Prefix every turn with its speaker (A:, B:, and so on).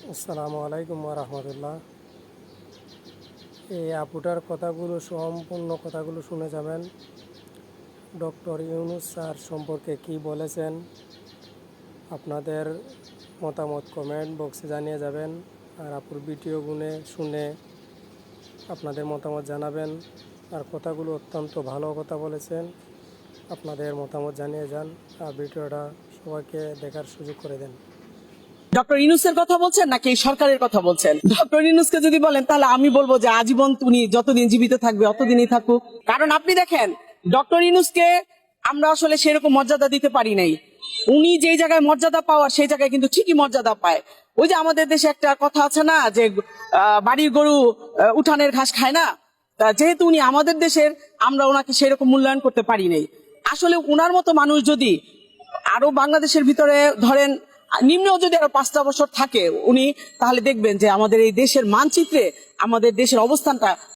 A: আসসালামু আলাইকুম রহমতুল্লাহ। এই আপুটার কথাগুলো সম্পূর্ণ কথাগুলো শুনে যাবেন। ডক্টর ইউনূস স্যার সম্পর্কে কি বলেছেন আপনাদের মতামত কমেন্ট বক্সে জানিয়ে যাবেন। আর আপুর ভিডিওগুলো শুনে আপনাদের মতামত জানাবেন। আর কথাগুলো অত্যন্ত ভালো কথা বলেছেন, আপনাদের মতামত জানিয়ে যান। আর ভিডিওটা সবাইকে দেখার সুযোগ করে দেন।
B: ডক্টর ইউনূসের কথা বলছেন নাকি এই সরকারের কথা বলছেন? ডক্টর ইউনূসকে যদি বলেন তাহলে আমি বলবো যে আজীবন উনি যতদিন জীবিত থাকবে অতদিনই থাকুক। কারণ আপনি দেখেন ডক্টর ইউনূসকে আমরা আসলে সেরকম মর্যাদা দিতে পারি নাই। উনি যেই জায়গায় মর্যাদা পাওয়ার সেই জায়গায় কিন্তু ঠিকই মর্যাদা পায়। ওই যে আমাদের দেশে একটা কথা আছে না যে বাড়ির গরু উঠানের ঘাস খায় না। যেহেতু উনি আমাদের দেশের, আমরা ওনাকে সেরকম মূল্যায়ন করতে পারি নাই। আসলে উনার মতো মানুষ যদি আরো বাংলাদেশের ভিতরে ধরেন নিম্নেও যদি আরো 5টা বছর থাকে উনি, তাহলে দেখবেন যে আমাদের এই দেশের মানচিত্রে আমাদের দেশের অবস্থানটা